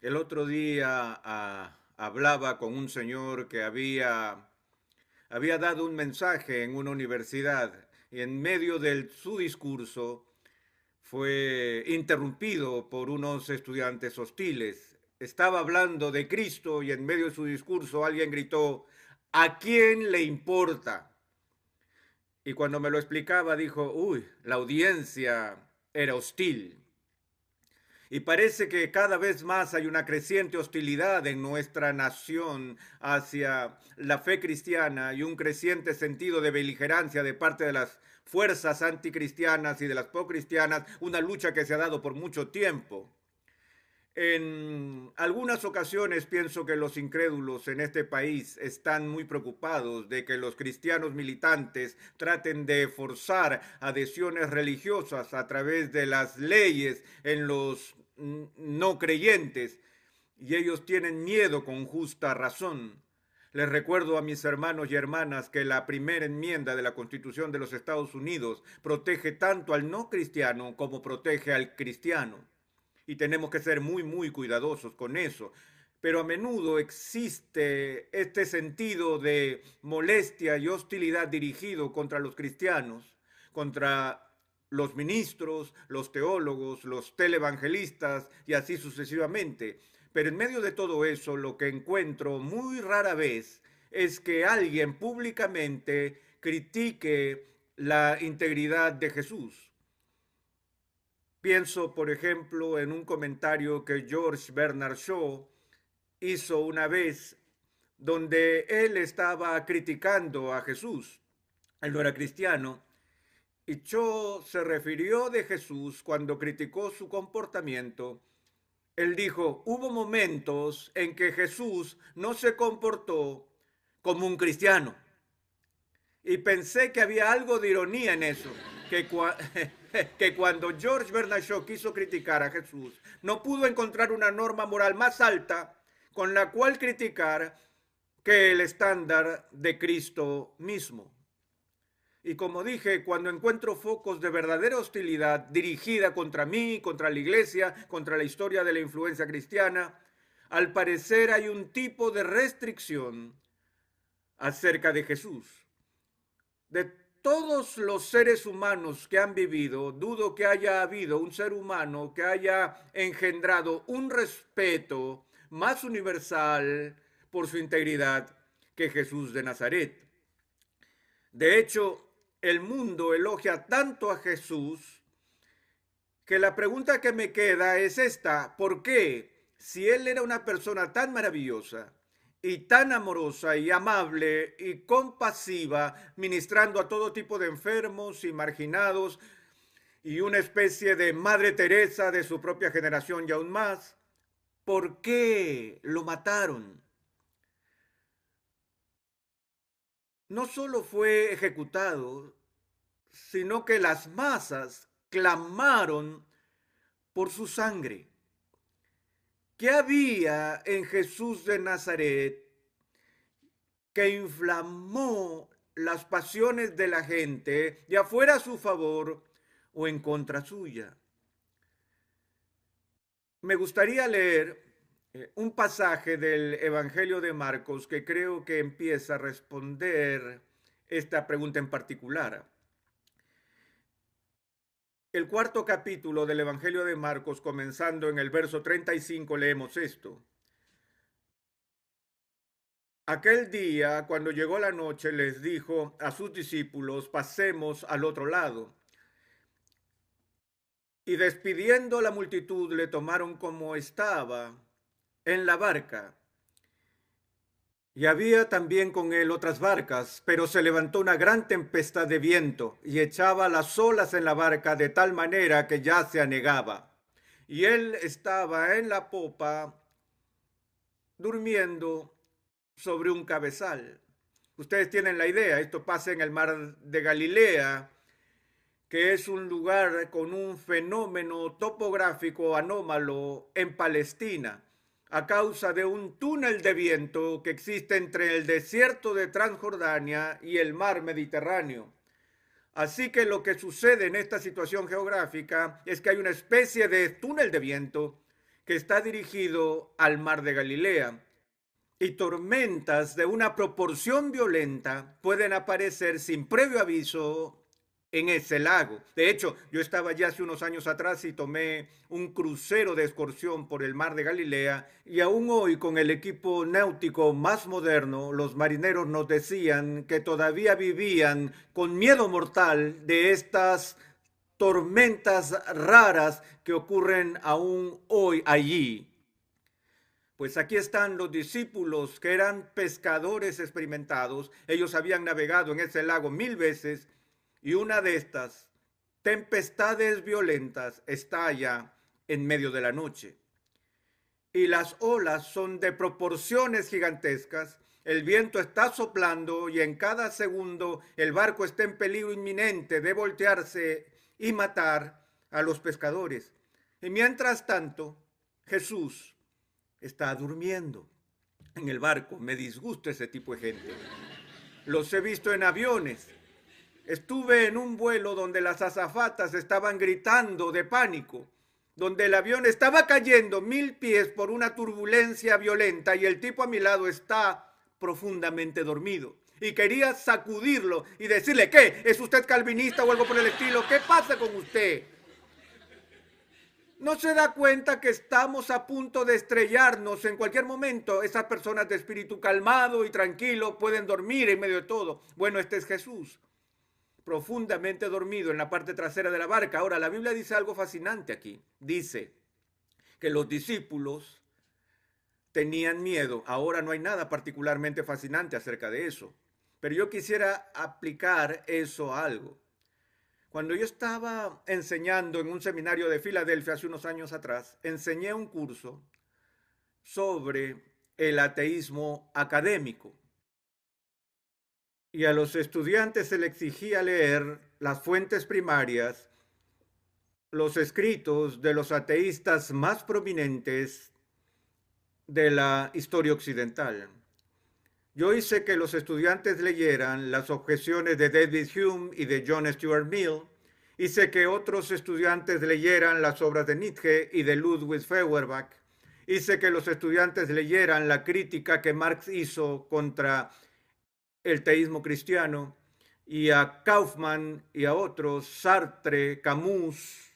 El otro día hablaba con un señor que había dado un mensaje en una universidad y en medio de su discurso fue interrumpido por unos estudiantes hostiles. Estaba hablando de Cristo y en medio de su discurso alguien gritó: ¿a quién le importa? Y cuando me lo explicaba dijo: uy, la audiencia era hostil. Y parece que cada vez más hay una creciente hostilidad en nuestra nación hacia la fe cristiana y un creciente sentido de beligerancia de parte de las fuerzas anticristianas y de las pro-cristianas, una lucha que se ha dado por mucho tiempo. En algunas ocasiones pienso que los incrédulos en este país están muy preocupados de que los cristianos militantes traten de forzar adhesiones religiosas a través de las leyes en los no creyentes, y ellos tienen miedo con justa razón. Les recuerdo a mis hermanos y hermanas que la primera enmienda de la Constitución de los Estados Unidos protege tanto al no cristiano como protege al cristiano, y tenemos que ser muy, muy cuidadosos con eso. Pero a menudo existe este sentido de molestia y hostilidad dirigido contra los cristianos, contra los ministros, los teólogos, los televangelistas y así sucesivamente. Pero en medio de todo eso, lo que encuentro muy rara vez es que alguien públicamente critique la integridad de Jesús. Pienso, por ejemplo, en un comentario que George Bernard Shaw hizo una vez, donde él estaba criticando a Jesús. Él no era cristiano, y Shaw se refirió de Jesús cuando criticó su comportamiento. Él dijo: hubo momentos en que Jesús no se comportó como un cristiano. Y pensé que había algo de ironía en eso, que cuando George Bernard Shaw quiso criticar a Jesús, no pudo encontrar una norma moral más alta con la cual criticar que el estándar de Cristo mismo. Y como dije, cuando encuentro focos de verdadera hostilidad dirigida contra mí, contra la iglesia, contra la historia de la influencia cristiana, al parecer hay un tipo de restricción acerca de Jesús. De todos los seres humanos que han vivido, dudo que haya habido un ser humano que haya engendrado un respeto más universal por su integridad que Jesús de Nazaret. De hecho, el mundo elogia tanto a Jesús que la pregunta que me queda es esta: ¿por qué, si él era una persona tan maravillosa y tan amorosa y amable y compasiva, ministrando a todo tipo de enfermos y marginados, y una especie de Madre Teresa de su propia generación y aún más, por qué lo mataron? No solo fue ejecutado, sino que las masas clamaron por su sangre. ¿Qué había en Jesús de Nazaret que inflamó las pasiones de la gente, ya fuera a su favor o en contra suya? Me gustaría leer un pasaje del Evangelio de Marcos que creo que empieza a responder esta pregunta en particular. El cuarto capítulo del Evangelio de Marcos, comenzando en el verso 35, leemos esto: aquel día, cuando llegó la noche, les dijo a sus discípulos: pasemos al otro lado. Y despidiendo a la multitud, le tomaron como estaba en la barca. Y había también con él otras barcas, pero se levantó una gran tempestad de viento y echaba las olas en la barca de tal manera que ya se anegaba. Y él estaba en la popa durmiendo sobre un cabezal. Ustedes tienen la idea, esto pasa en el mar de Galilea, que es un lugar con un fenómeno topográfico anómalo en Palestina, a causa de un túnel de viento que existe entre el desierto de Transjordania y el mar Mediterráneo. Así que lo que sucede en esta situación geográfica es que hay una especie de túnel de viento que está dirigido al mar de Galilea. Y tormentas de una proporción violenta pueden aparecer sin previo aviso en ese lago. De hecho, yo estaba ya hace unos años atrás y tomé un crucero de excursión por el mar de Galilea, y aún hoy, con el equipo náutico más moderno, los marineros nos decían que todavía vivían con miedo mortal de estas tormentas raras que ocurren aún hoy allí. Pues aquí están los discípulos que eran pescadores experimentados. Ellos habían navegado en ese lago 1000 veces, y una de estas tempestades violentas estalla en medio de la noche. Y las olas son de proporciones gigantescas. El viento está soplando y en cada segundo el barco está en peligro inminente de voltearse y matar a los pescadores. Y mientras tanto, Jesús está durmiendo en el barco. Me disgusta ese tipo de gente. Los he visto en aviones. Estuve en un vuelo donde las azafatas estaban gritando de pánico, donde el avión estaba cayendo 1000 pies por una turbulencia violenta y el tipo a mi lado está profundamente dormido. Y quería sacudirlo y decirle: ¿qué? ¿Es usted calvinista o algo por el estilo? ¿Qué pasa con usted? ¿No se da cuenta que estamos a punto de estrellarnos en cualquier momento? Esas personas de espíritu calmado y tranquilo pueden dormir en medio de todo. Bueno, este es Jesús, profundamente dormido en la parte trasera de la barca. Ahora, la Biblia dice algo fascinante aquí. Dice que los discípulos tenían miedo. Ahora no hay nada particularmente fascinante acerca de eso, pero yo quisiera aplicar eso a algo. Cuando yo estaba enseñando en un seminario de Filadelfia hace unos años atrás, enseñé un curso sobre el ateísmo académico. Y a los estudiantes se les exigía leer las fuentes primarias, los escritos de los ateístas más prominentes de la historia occidental. Yo hice que los estudiantes leyeran las objeciones de David Hume y de John Stuart Mill. Hice que otros estudiantes leyeran las obras de Nietzsche y de Ludwig Feuerbach. Hice que los estudiantes leyeran la crítica que Marx hizo contra el teísmo cristiano, y a Kaufman y a otros, Sartre, Camus.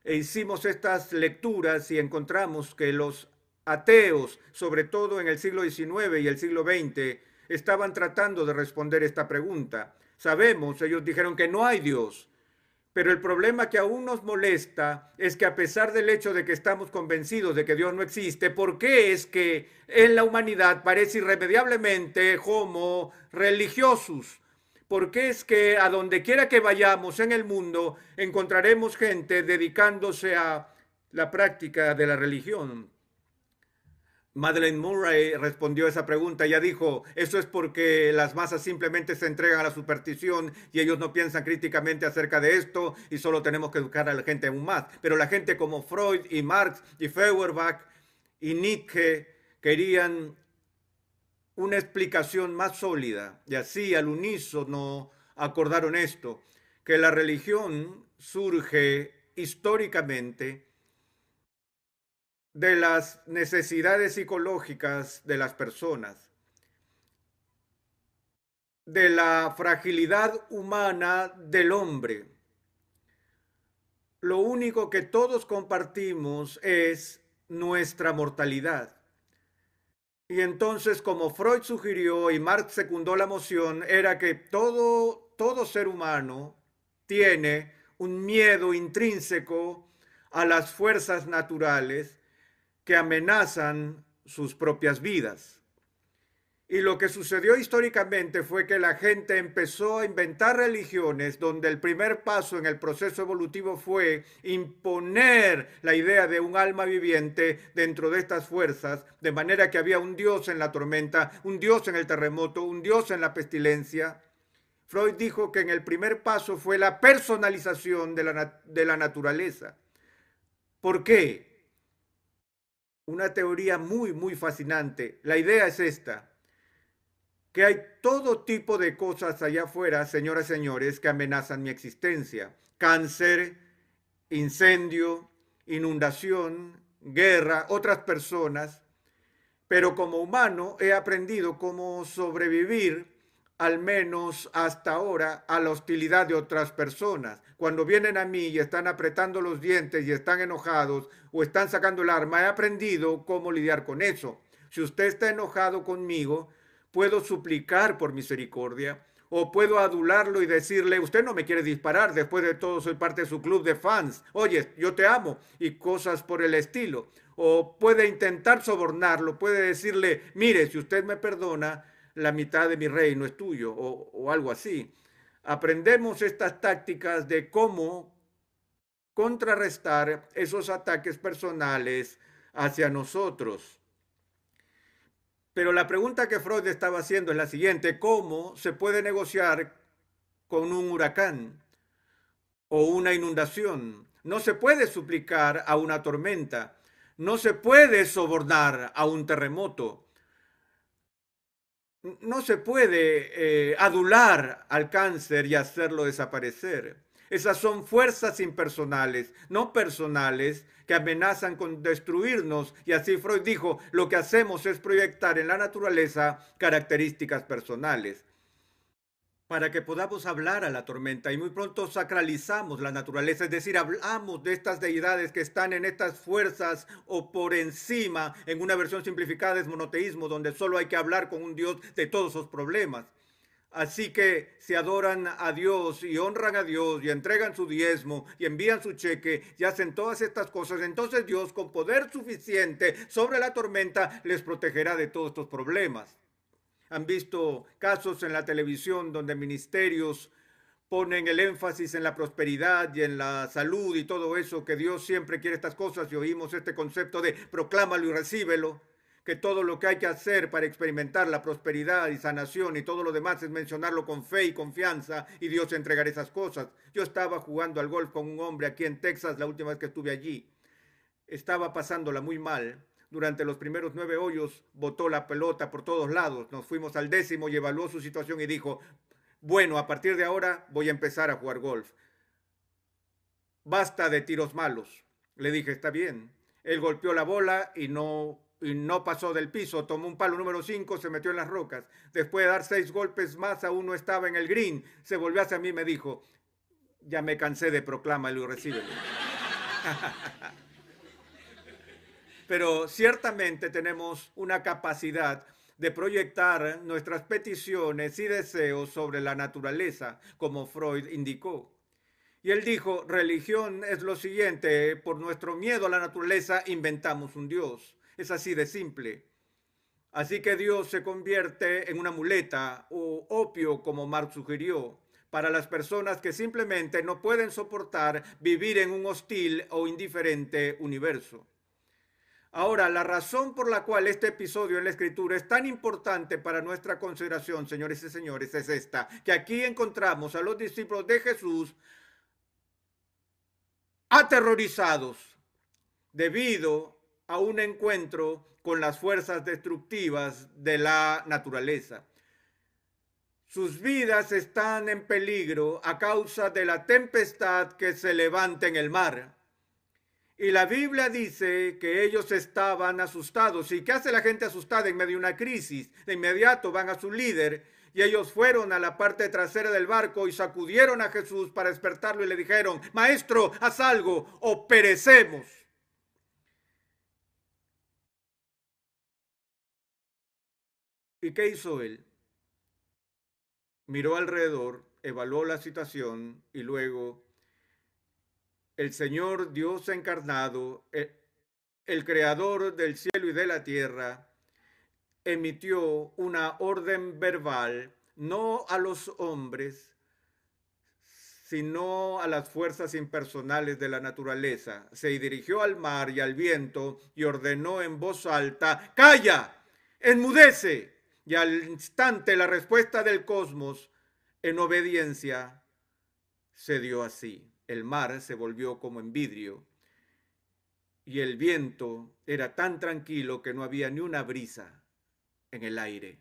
E hicimos estas lecturas y encontramos que los ateos, sobre todo en el siglo XIX y el siglo XX, estaban tratando de responder esta pregunta. Sabemos, ellos dijeron que no hay Dios, pero el problema que aún nos molesta es que, a pesar del hecho de que estamos convencidos de que Dios no existe, ¿por qué es que en la humanidad parece irremediablemente homo religiosus? ¿Por qué es que a donde quiera que vayamos en el mundo encontraremos gente dedicándose a la práctica de la religión? Madeleine Murray respondió a esa pregunta. Ella dijo: eso es porque las masas simplemente se entregan a la superstición y ellos no piensan críticamente acerca de esto, y solo tenemos que educar a la gente aún más. Pero la gente como Freud y Marx y Feuerbach y Nietzsche querían una explicación más sólida, y así al unísono acordaron esto: que la religión surge históricamente de las necesidades psicológicas de las personas, de la fragilidad humana del hombre. Lo único que todos compartimos es nuestra mortalidad. Y entonces, como Freud sugirió y Marx secundó la moción, era que todo ser humano tiene un miedo intrínseco a las fuerzas naturales que amenazan sus propias vidas. Y lo que sucedió históricamente fue que la gente empezó a inventar religiones donde el primer paso en el proceso evolutivo fue imponer la idea de un alma viviente dentro de estas fuerzas, de manera que había un Dios en la tormenta, un Dios en el terremoto, un Dios en la pestilencia. Freud dijo que en el primer paso fue la personalización de la naturaleza. ¿Por qué? Una teoría muy fascinante. La idea es esta: que hay todo tipo de cosas allá afuera, señoras y señores, que amenazan mi existencia. Cáncer, incendio, inundación, guerra, otras personas, pero como humano he aprendido cómo sobrevivir, al menos hasta ahora, a la hostilidad de otras personas. Cuando vienen a mí y están apretando los dientes y están enojados o están sacando el arma, he aprendido cómo lidiar con eso. Si usted está enojado conmigo, puedo suplicar por misericordia o puedo adularlo y decirle, usted no me quiere disparar, después de todo soy parte de su club de fans, oye, yo te amo y cosas por el estilo. O puede intentar sobornarlo, puede decirle, mire, si usted me perdona, la mitad de mi reino es tuyo o algo así. Aprendemos estas tácticas de cómo contrarrestar esos ataques personales hacia nosotros. Pero la pregunta que Freud estaba haciendo es la siguiente: ¿cómo se puede negociar con un huracán o una inundación? No se puede suplicar a una tormenta, no se puede sobornar a un terremoto, no se puede adular al cáncer y hacerlo desaparecer. Esas son fuerzas impersonales, no personales, que amenazan con destruirnos. Y así Freud dijo, lo que hacemos es proyectar en la naturaleza características personales para que podamos hablar a la tormenta y muy pronto sacralizamos la naturaleza, es decir, hablamos de estas deidades que están en estas fuerzas o por encima. En una versión simplificada es monoteísmo, donde solo hay que hablar con un Dios de todos sus problemas. Así que si adoran a Dios y honran a Dios y entregan su diezmo y envían su cheque y hacen todas estas cosas, entonces Dios con poder suficiente sobre la tormenta les protegerá de todos estos problemas. Han visto casos en la televisión donde ministerios ponen el énfasis en la prosperidad y en la salud y todo eso, que Dios siempre quiere estas cosas, y oímos este concepto de proclámalo y recíbelo, que todo lo que hay que hacer para experimentar la prosperidad y sanación y todo lo demás es mencionarlo con fe y confianza y Dios entregará esas cosas. Yo estaba jugando al golf con un hombre aquí en Texas la última vez que estuve allí. Estaba pasándola muy mal. Durante los primeros 9 hoyos botó la pelota por todos lados. Nos fuimos al 10º y evaluó su situación y dijo, bueno, a partir de ahora voy a empezar a jugar golf. Basta de tiros malos. Le dije, está bien. Él golpeó la bola y no pasó del piso. Tomó un palo número 5, se metió en las rocas. Después de dar 6 golpes más, aún no estaba en el green. Se volvió hacia mí y me dijo, ya me cansé de proclámalo y recíbelo. Pero ciertamente tenemos una capacidad de proyectar nuestras peticiones y deseos sobre la naturaleza, como Freud indicó. Y él dijo, religión es lo siguiente, por nuestro miedo a la naturaleza inventamos un Dios. Es así de simple. Así que Dios se convierte en una muleta o opio, como Marx sugirió, para las personas que simplemente no pueden soportar vivir en un hostil o indiferente universo. Ahora, la razón por la cual este episodio en la Escritura es tan importante para nuestra consideración, señores y señores, es esta, que aquí encontramos a los discípulos de Jesús aterrorizados debido a un encuentro con las fuerzas destructivas de la naturaleza. Sus vidas están en peligro a causa de la tempestad que se levanta en el mar. Y la Biblia dice que ellos estaban asustados. ¿Y qué hace la gente asustada en medio de una crisis? De inmediato van a su líder y ellos fueron a la parte trasera del barco y sacudieron a Jesús para despertarlo y le dijeron, Maestro, haz algo o perecemos. ¿Y qué hizo él? Miró alrededor, evaluó la situación y luego el Señor Dios encarnado, el creador del cielo y de la tierra, emitió una orden verbal, no a los hombres, sino a las fuerzas impersonales de la naturaleza. Se dirigió al mar y al viento y ordenó en voz alta, ¡calla! ¡Enmudece! Y al instante la respuesta del cosmos, en obediencia, se dio así. El mar se volvió como en vidrio y el viento era tan tranquilo que no había ni una brisa en el aire.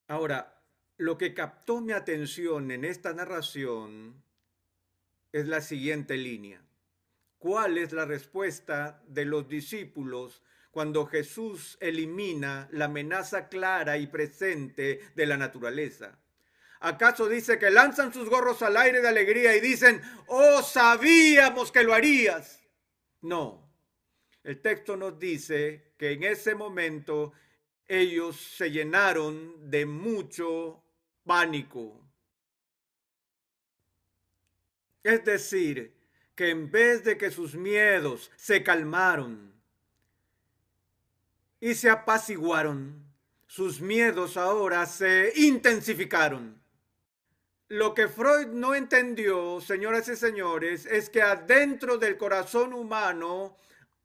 Ahora, lo que captó mi atención en esta narración es la siguiente línea. ¿Cuál es la respuesta de los discípulos cuando Jesús elimina la amenaza clara y presente de la naturaleza? ¿Acaso dice que lanzan sus gorros al aire de alegría y dicen, oh, sabíamos que lo harías? No, el texto nos dice que en ese momento ellos se llenaron de mucho pánico. Es decir, que en vez de que sus miedos se calmaron y se apaciguaron, sus miedos ahora se intensificaron. Lo que Freud no entendió, señoras y señores, es que adentro del corazón humano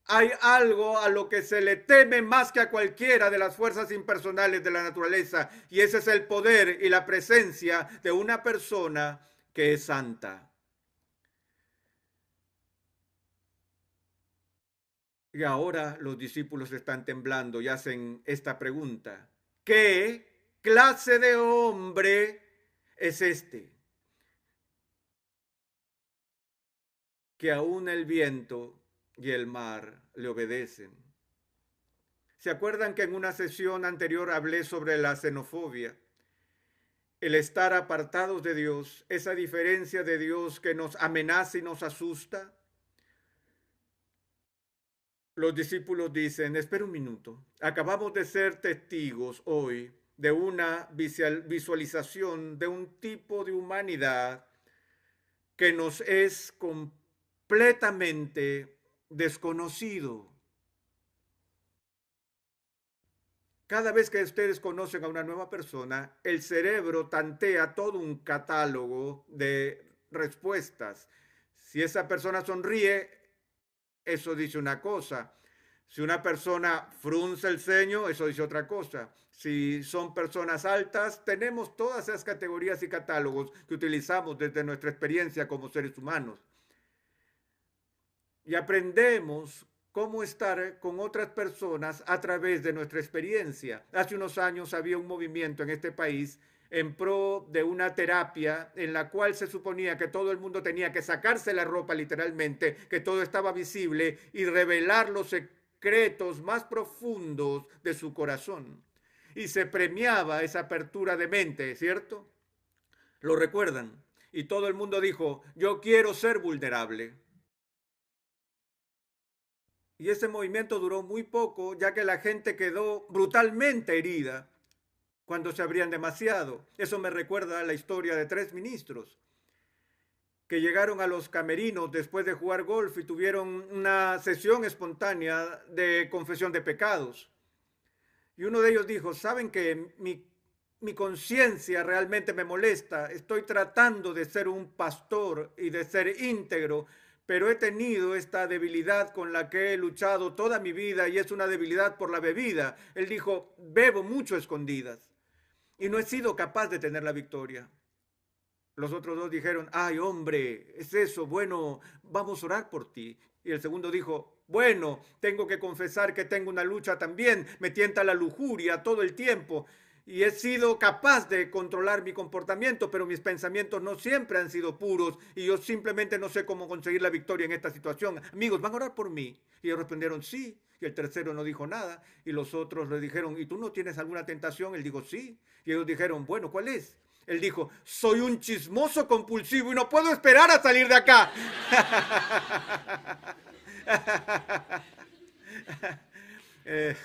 hay algo a lo que se le teme más que a cualquiera de las fuerzas impersonales de la naturaleza, y ese es el poder y la presencia de una persona que es santa. Y ahora los discípulos están temblando y hacen esta pregunta: ¿qué clase de hombre es este, que aún el viento y el mar le obedecen? ¿Se acuerdan que en una sesión anterior hablé sobre la xenofobia? El estar apartados de Dios, esa diferencia de Dios que nos amenaza y nos asusta. Los discípulos dicen, espera un minuto, acabamos de ser testigos hoy de una visualización de un tipo de humanidad que nos es completamente desconocido. Cada vez que ustedes conocen a una nueva persona, el cerebro tantea todo un catálogo de respuestas. Si esa persona sonríe, eso dice una cosa. Si una persona frunce el ceño, eso dice otra cosa. Si son personas altas, tenemos todas esas categorías y catálogos que utilizamos desde nuestra experiencia como seres humanos. Y aprendemos cómo estar con otras personas a través de nuestra experiencia. Hace unos años había un movimiento en este país en pro de una terapia en la cual se suponía que todo el mundo tenía que sacarse la ropa literalmente, que todo estaba visible y revelar los secretos más profundos de su corazón. Y se premiaba esa apertura de mente, ¿cierto? ¿Lo recuerdan? Y todo el mundo dijo, yo quiero ser vulnerable. Y ese movimiento duró muy poco, ya que la gente quedó brutalmente herida cuando se abrían demasiado. Eso me recuerda a la historia de 3 ministros que llegaron a los camerinos después de jugar golf y tuvieron una sesión espontánea de confesión de pecados. Y uno de ellos dijo, ¿saben que mi conciencia realmente me molesta? Estoy tratando de ser un pastor y de ser íntegro, pero he tenido esta debilidad con la que he luchado toda mi vida y es una debilidad por la bebida. Él dijo, bebo mucho a escondidas y no he sido capaz de tener la victoria. Los otros 2 dijeron, ay hombre, es eso, bueno, vamos a orar por ti. Y el segundo dijo, bueno, tengo que confesar que tengo una lucha también, me tienta la lujuria todo el tiempo y he sido capaz de controlar mi comportamiento, pero mis pensamientos no siempre han sido puros y yo simplemente no sé cómo conseguir la victoria en esta situación. Amigos, ¿van a orar por mí? Y ellos respondieron, sí. Y el tercero no dijo nada y los otros le dijeron, ¿y tú no tienes alguna tentación? Él dijo, sí. Y ellos dijeron, bueno, ¿cuál es? Él dijo, soy un chismoso compulsivo y no puedo esperar a salir de acá. eh,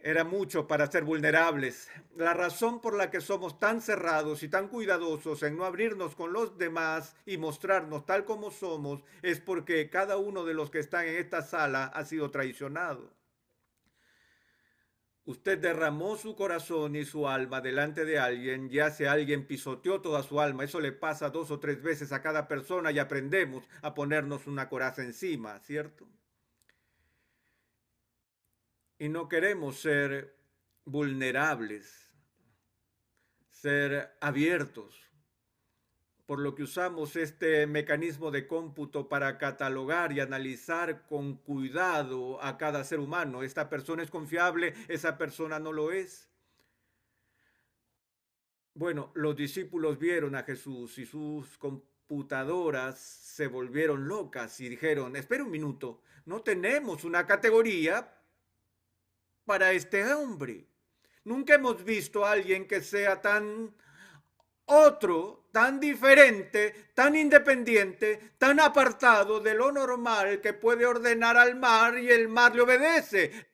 Era mucho para ser vulnerables. La razón por la que somos tan cerrados y tan cuidadosos en no abrirnos con los demás y mostrarnos tal como somos es porque cada uno de los que están en esta sala ha sido traicionado. Usted derramó su corazón y su alma delante de alguien, ya sea alguien pisoteó toda su alma. Eso le pasa 2 o 3 veces a cada persona y aprendemos a ponernos una coraza encima, ¿cierto? Y no queremos ser vulnerables, ser abiertos, por lo que usamos este mecanismo de cómputo para catalogar y analizar con cuidado a cada ser humano. Esta persona es confiable, esa persona no lo es. Bueno, los discípulos vieron a Jesús y sus computadoras se volvieron locas y dijeron, espera un minuto, no tenemos una categoría para este hombre. Nunca hemos visto a alguien que sea tan otro, tan diferente, tan independiente, tan apartado de lo normal que puede ordenar al mar y el mar le obedece.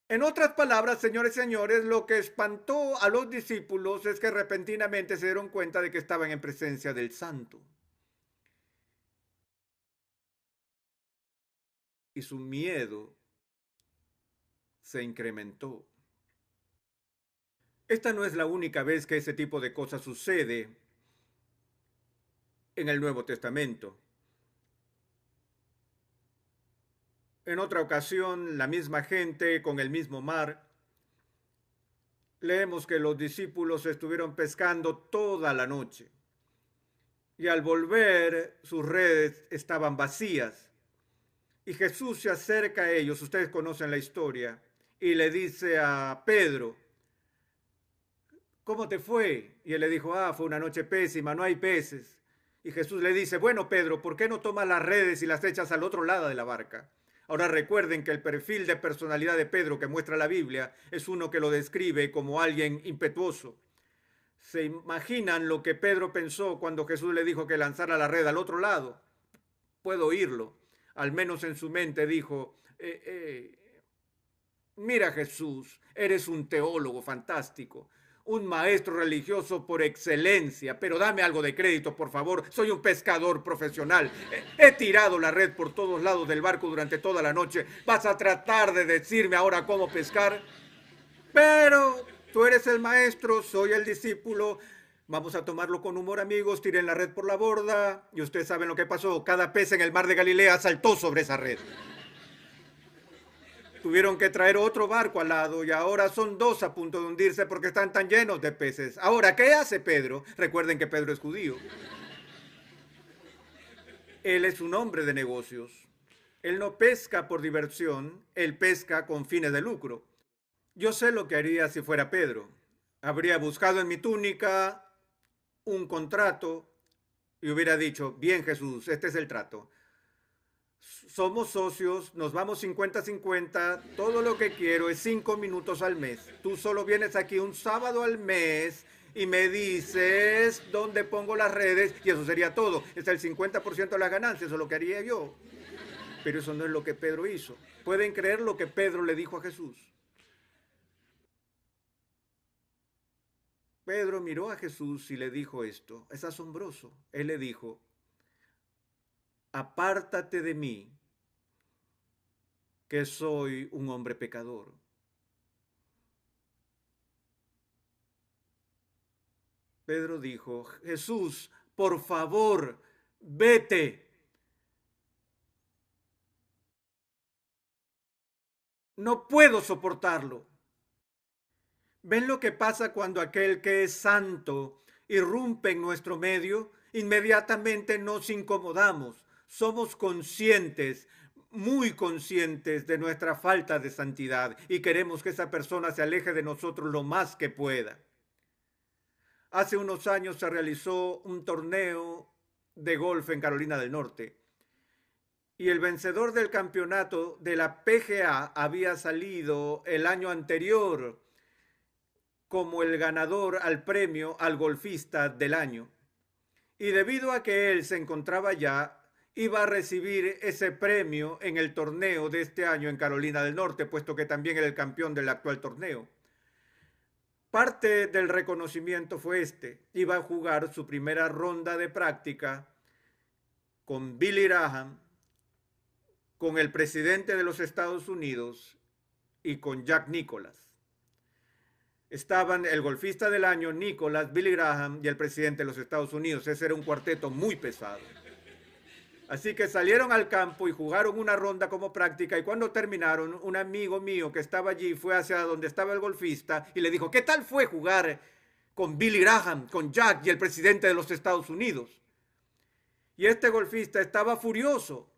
En otras palabras, señores y señores, lo que espantó a los discípulos es que repentinamente se dieron cuenta de que estaban en presencia del Santo. Y su miedo se incrementó. Esta no es la única vez que ese tipo de cosas sucede en el Nuevo Testamento. En otra ocasión, la misma gente con el mismo mar, leemos que los discípulos estuvieron pescando toda la noche y al volver sus redes estaban vacías. Y Jesús se acerca a ellos, ustedes conocen la historia, y le dice a Pedro, ¿cómo te fue? Y él le dijo, fue una noche pésima, no hay peces. Y Jesús le dice, bueno, Pedro, ¿por qué no tomas las redes y las echas al otro lado de la barca? Ahora recuerden que el perfil de personalidad de Pedro que muestra la Biblia es uno que lo describe como alguien impetuoso. ¿Se imaginan lo que Pedro pensó cuando Jesús le dijo que lanzara la red al otro lado? Puedo oírlo. Al menos en su mente dijo, mira Jesús, eres un teólogo fantástico, un maestro religioso por excelencia, pero dame algo de crédito, por favor. Soy un pescador profesional. He tirado la red por todos lados del barco durante toda la noche. ¿Vas a tratar de decirme ahora cómo pescar? Pero tú eres el maestro, soy el discípulo. Vamos a tomarlo con humor, amigos. Tiren la red por la borda. Y ustedes saben lo que pasó. Cada pez en el mar de Galilea saltó sobre esa red. Tuvieron que traer otro barco al lado y ahora son dos a punto de hundirse porque están tan llenos de peces. Ahora, ¿qué hace Pedro? Recuerden que Pedro es judío. Él es un hombre de negocios. Él no pesca por diversión, él pesca con fines de lucro. Yo sé lo que haría si fuera Pedro. Habría buscado en mi túnica un contrato y hubiera dicho, bien Jesús, este es el trato. Somos socios, nos vamos 50-50, todo lo que quiero es 5 minutos al mes. Tú solo vienes aquí un sábado al mes y me dices dónde pongo las redes y eso sería todo. Es el 50% de las ganancias, eso es lo que haría yo. Pero eso no es lo que Pedro hizo. ¿Pueden creer lo que Pedro le dijo a Jesús? Pedro miró a Jesús y le dijo esto. Es asombroso. Él le dijo, apártate de mí, que soy un hombre pecador. Pedro dijo, Jesús, por favor, vete. No puedo soportarlo. ¿Ven lo que pasa cuando aquel que es santo irrumpe en nuestro medio? Inmediatamente nos incomodamos. Somos conscientes, muy conscientes de nuestra falta de santidad y queremos que esa persona se aleje de nosotros lo más que pueda. Hace unos años se realizó un torneo de golf en Carolina del Norte y el vencedor del campeonato de la PGA había salido el año anterior como el ganador al premio al golfista del año. Y debido a que él se encontraba allá, iba a recibir ese premio en el torneo de este año en Carolina del Norte, puesto que también era el campeón del actual torneo. Parte del reconocimiento fue iba a jugar su primera ronda de práctica con Billy Graham, con el presidente de los Estados Unidos y con Jack Nicklaus. Estaban el golfista del año, Nicklaus, Billy Graham y el presidente de los Estados Unidos. Ese era un cuarteto muy pesado. Así que salieron al campo y jugaron una ronda como práctica y cuando terminaron, un amigo mío que estaba allí fue hacia donde estaba el golfista y le dijo, ¿qué tal fue jugar con Billy Graham, con Jack y el presidente de los Estados Unidos? Y este golfista estaba furioso.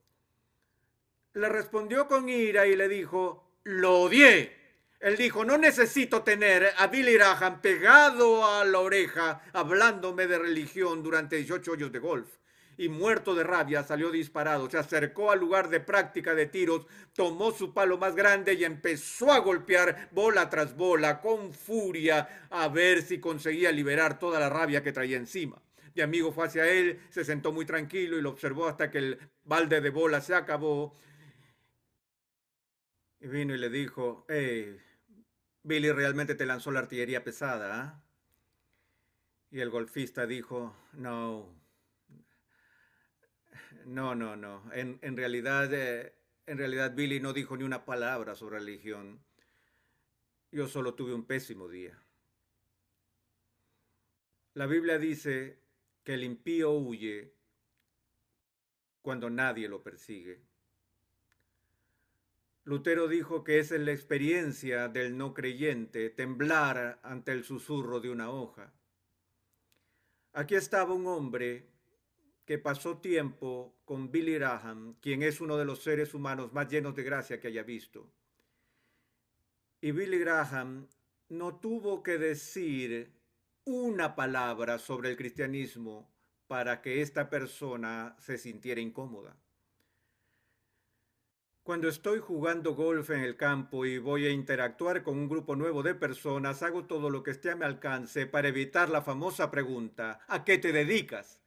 Le respondió con ira y le dijo, lo odié. Él dijo, no necesito tener a Billy Graham pegado a la oreja hablándome de religión durante 18 hoyos de golf. Y muerto de rabia salió disparado, se acercó al lugar de práctica de tiros, tomó su palo más grande y empezó a golpear bola tras bola con furia a ver si conseguía liberar toda la rabia que traía encima. Mi amigo fue hacia él, se sentó muy tranquilo y lo observó hasta que el balde de bola se acabó. Y vino y le dijo, hey, Billy realmente te lanzó la artillería pesada, ¿ah? Y el golfista dijo, no, no. En realidad Billy no dijo ni una palabra sobre religión. Yo solo tuve un pésimo día. La Biblia dice que el impío huye cuando nadie lo persigue. Lutero dijo que esa es la experiencia del no creyente, temblar ante el susurro de una hoja. Aquí estaba un hombre que pasó tiempo con Billy Graham, quien es uno de los seres humanos más llenos de gracia que haya visto. Y Billy Graham no tuvo que decir una palabra sobre el cristianismo para que esta persona se sintiera incómoda. Cuando estoy jugando golf en el campo y voy a interactuar con un grupo nuevo de personas, hago todo lo que esté a mi alcance para evitar la famosa pregunta, ¿a qué te dedicas?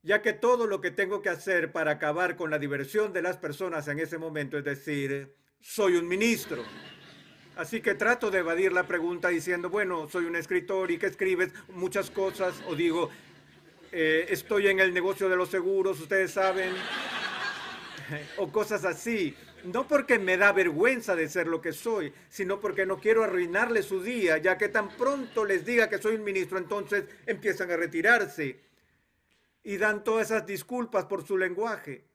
Ya que todo lo que tengo que hacer para acabar con la diversión de las personas en ese momento es decir, soy un ministro. Así que trato de evadir la pregunta diciendo, bueno, soy un escritor y ¿qué escribes? Muchas cosas. O digo, estoy en el negocio de los seguros, ustedes saben. O cosas así. No porque me da vergüenza de ser lo que soy, sino porque no quiero arruinarle su día, ya que tan pronto les diga que soy un ministro, entonces empiezan a retirarse y dan todas esas disculpas por su lenguaje.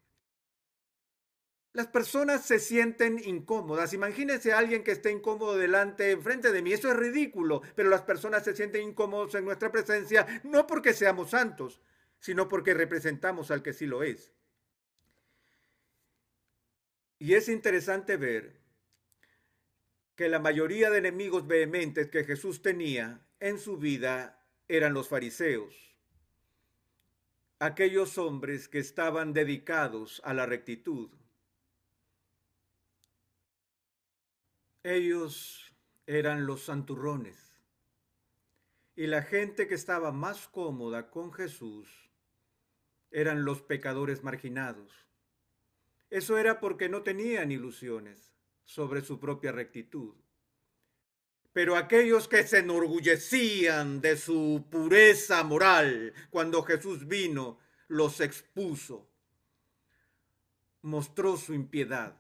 Las personas se sienten incómodas. Imagínense a alguien que esté incómodo delante, enfrente de mí. Eso es ridículo, pero las personas se sienten incómodos en nuestra presencia, no porque seamos santos, sino porque representamos al que sí lo es. Y es interesante ver que la mayoría de enemigos vehementes que Jesús tenía en su vida eran los fariseos, aquellos hombres que estaban dedicados a la rectitud. Ellos eran los santurrones. Y la gente que estaba más cómoda con Jesús eran los pecadores marginados. Eso era porque no tenían ilusiones sobre su propia rectitud. Pero aquellos que se enorgullecían de su pureza moral, cuando Jesús vino, los expuso, mostró su impiedad.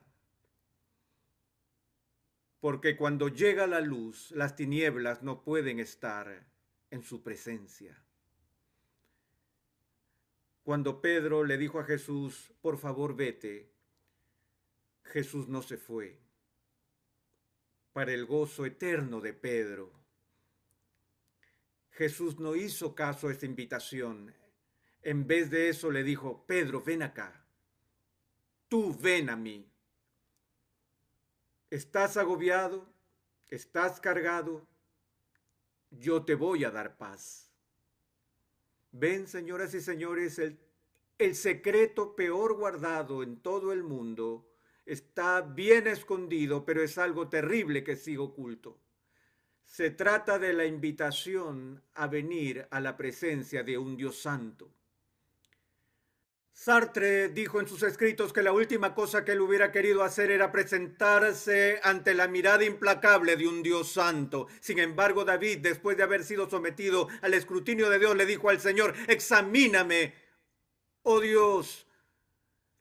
Porque cuando llega la luz, las tinieblas no pueden estar en su presencia. Cuando Pedro le dijo a Jesús, por favor vete, Jesús no se fue. Para el gozo eterno de Pedro, Jesús no hizo caso a esta invitación. En vez de eso le dijo, Pedro, ven acá. Tú ven a mí. ¿Estás agobiado? ¿Estás cargado? Yo te voy a dar paz. Ven, señoras y señores, el secreto peor guardado en todo el mundo está bien escondido, pero es algo terrible que sigue oculto. Se trata de la invitación a venir a la presencia de un Dios santo. Sartre dijo en sus escritos que la última cosa que él hubiera querido hacer era presentarse ante la mirada implacable de un Dios santo. Sin embargo, David, después de haber sido sometido al escrutinio de Dios, le dijo al Señor, examíname, oh Dios,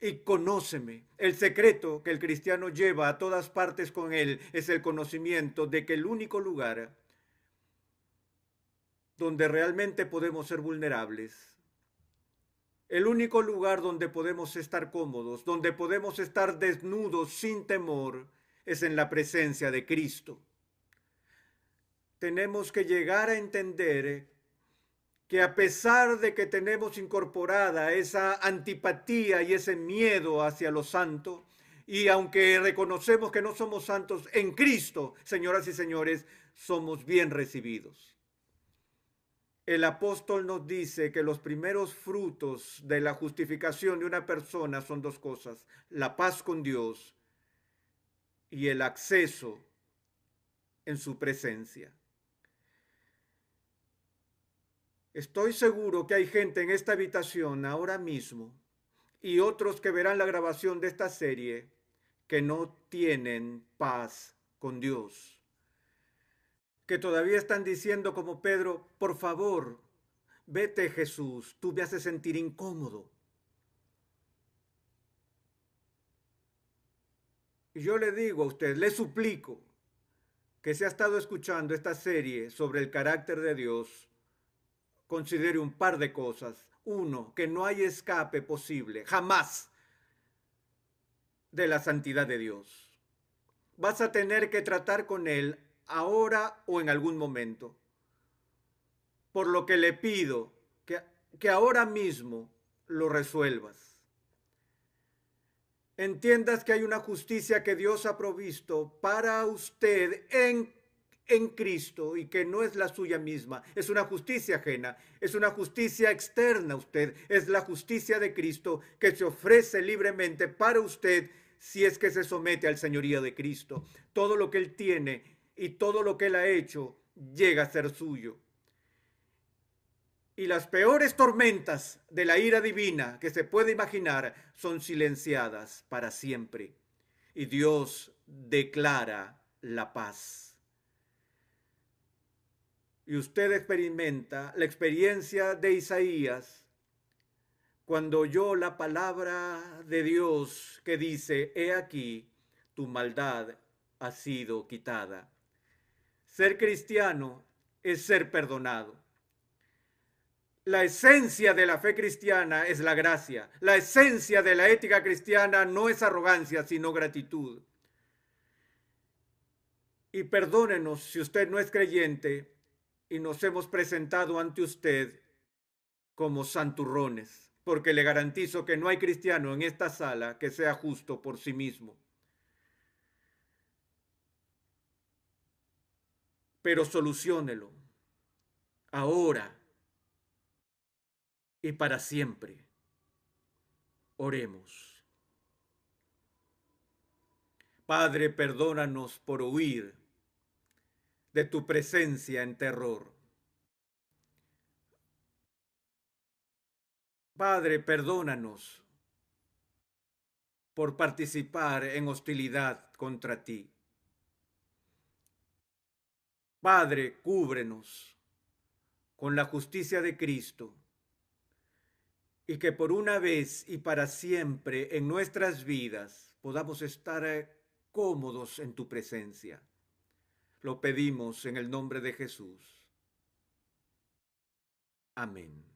y conóceme. El secreto que el cristiano lleva a todas partes con él es el conocimiento de que el único lugar donde realmente podemos ser vulnerables, el único lugar donde podemos estar cómodos, donde podemos estar desnudos sin temor, es en la presencia de Cristo. Tenemos que llegar a entender que a pesar de que tenemos incorporada esa antipatía y ese miedo hacia lo santo, Y aunque reconocemos que no somos santos en Cristo, señoras y señores, somos bien recibidos. El apóstol nos dice que los primeros frutos de la justificación de una persona son dos cosas: la paz con Dios y el acceso en su presencia. Estoy seguro que hay gente en esta habitación ahora mismo y otros que verán la grabación de esta serie que no tienen paz con Dios, que todavía están diciendo como Pedro: por favor, vete Jesús, tú me haces sentir incómodo. Y yo le digo a usted, le suplico que si ha estado escuchando esta serie sobre el carácter de Dios, considere un par de cosas. Uno, que no hay escape posible, jamás, de la santidad de Dios. Vas a tener que tratar con Él ahora o en algún momento. Por lo que le pido que ahora mismo lo resuelvas. Entiendas que hay una justicia que Dios ha provisto para usted en Cristo y que no es la suya misma, es una justicia ajena, es una justicia externa a usted, es la justicia de Cristo que se ofrece libremente para usted si es que se somete al señorío de Cristo. Todo lo que Él tiene y todo lo que Él ha hecho llega a ser suyo. Y las peores tormentas de la ira divina que se puede imaginar son silenciadas para siempre. Y Dios declara la paz. Y usted experimenta la experiencia de Isaías cuando oyó la palabra de Dios que dice: he aquí, tu maldad ha sido quitada. Ser cristiano es ser perdonado. La esencia de la fe cristiana es la gracia. La esencia de la ética cristiana no es arrogancia, sino gratitud. Y perdónenos si usted no es creyente y nos hemos presentado ante usted como santurrones, porque le garantizo que no hay cristiano en esta sala que sea justo por sí mismo. Pero soluciónelo ahora y para siempre. Oremos. Padre, perdónanos por huir de tu presencia en terror. Padre, perdónanos por participar en hostilidad contra ti. Padre, cúbrenos con la justicia de Cristo y que por una vez y para siempre en nuestras vidas podamos estar cómodos en tu presencia. Lo pedimos en el nombre de Jesús. Amén.